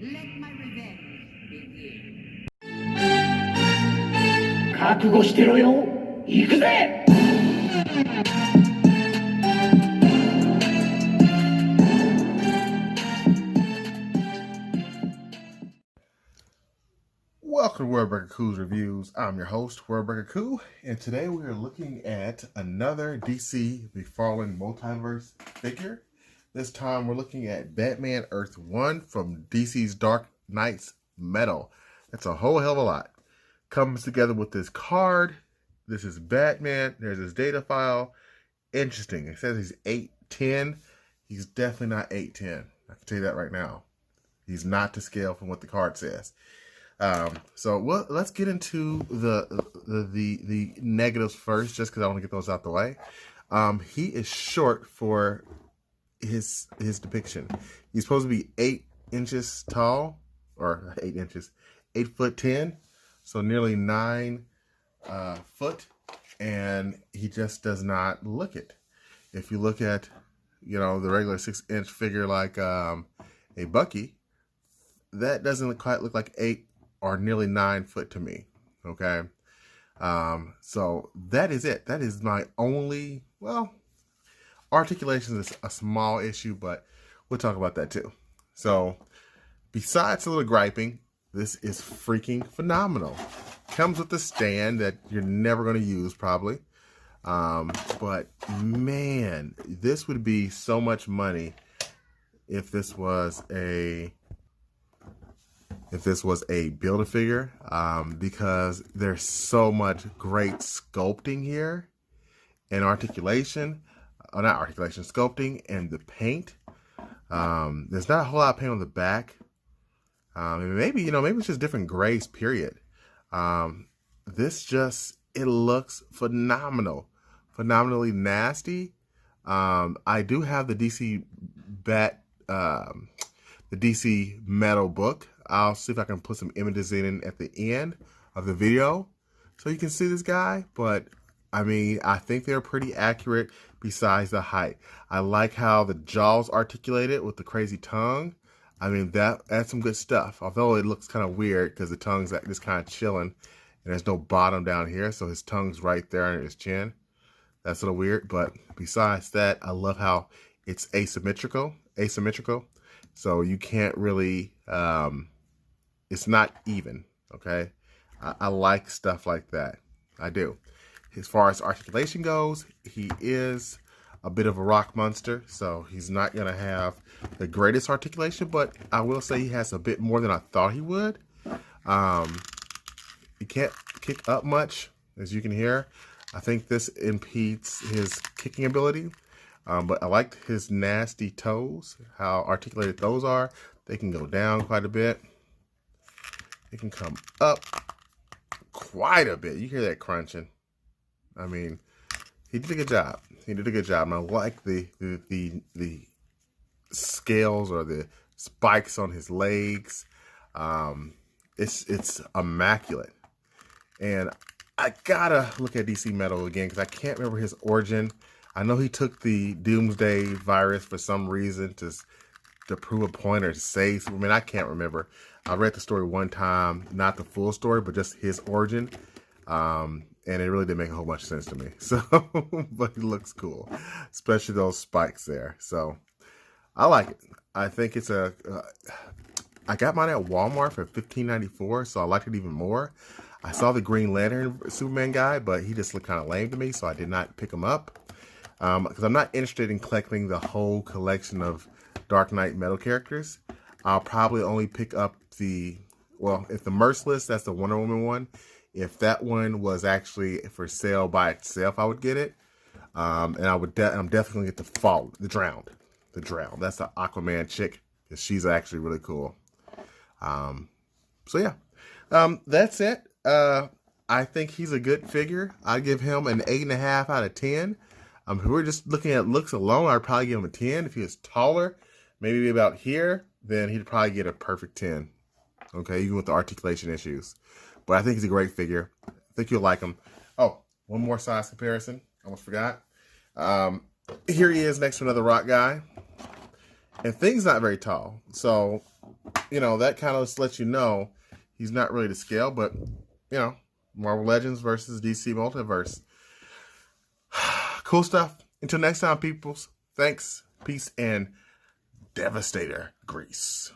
Let my revenge begin. 覚悟してろよ。行くぜ。Welcome to Worldbreaker Cool's Reviews. I'm your host, Worldbreaker Cool, and today we are looking at another DC Mcfarlane Multiverse figure. This time we're looking at Batman Earth-1 from DC's Dark Knight's Metal. That's a whole hell of a lot. Comes together with this card. This is Batman. There's his data file. Interesting. It says he's 8'10". He's definitely not 8'10". I can tell you that right now. He's not to scale from what the card says. Let's get into the negatives first, just because I want to get those out the way. He is short for his depiction. He's supposed to be 8 inches tall, or 8 inches, 8'10", so nearly 9 foot, and he just does not look it. If you look at, the regular 6-inch figure like a Bucky, that doesn't quite look like 8 or nearly 9 foot to me. Okay. So that is it. That is my only, articulation is a small issue, but we'll talk about that too. So besides a little griping, this is freaking phenomenal. Comes with a stand that you're never going to use probably. But man, this would be so much money if this was a Build-A-Figure, because there's so much great sculpting here and sculpting and the paint. There's not a whole lot of paint on the back. Maybe it's just different grays, period. It looks phenomenal, phenomenally nasty. I do have the DC Metal book. I'll see if I can put some images in at the end of the video so you can see this guy. But I think they're pretty accurate besides the height. I like how the jaw's articulated with the crazy tongue. That's some good stuff. Although it looks kind of weird because the tongue's just kind of chilling and there's no bottom down here. So his tongue's right there under his chin. That's a little weird. But besides that, I love how it's asymmetrical. So you can't really, it's not even, okay? I like stuff like that. I do. As far as articulation goes, he is a bit of a rock monster, so he's not going to have the greatest articulation, but I will say he has a bit more than I thought he would. He can't kick up much, as you can hear. I think this impedes his kicking ability, but I like his nasty toes, how articulated those are. They can go down quite a bit. They can come up quite a bit. You hear that crunching. He did a good job. And I like the scales or the spikes on his legs. It's immaculate. And I gotta look at DC Metal again because I can't remember his origin. I know he took the Doomsday virus for some reason to prove a point or to save Superman. I can't remember. I read the story one time, not the full story, but just his origin. And it really didn't make a whole bunch of sense to me. So, but it looks cool, especially those spikes there. So I like it. I think it's I got mine at Walmart for $15.94, so I liked it even more. I saw the Green Lantern Superman guy, but he just looked kind of lame to me, so I did not pick him up. Because I'm not interested in collecting the whole collection of Dark Knight Metal characters. I'll probably only pick up if the Merciless, that's the Wonder Woman one. If that one was actually for sale by itself, I would get it. And I'm definitely gonna get the Drowned. That's the Aquaman chick, because she's actually really cool. That's it. I think he's a good figure. I give him an 8.5 out of 10. If we're just looking at looks alone, I'd probably give him a 10. If he was taller, maybe about here, then he'd probably get a perfect 10. Okay, even with the articulation issues. But I think he's a great figure. I think you'll like him. Oh, one more size comparison. Almost forgot. Here he is next to another rock guy. And Thing's not very tall. So you know, that kind of lets you know he's not really to scale, but, you know, Marvel Legends versus DC Multiverse. Cool stuff. Until next time, peoples. Thanks, peace, and Devastator Grease.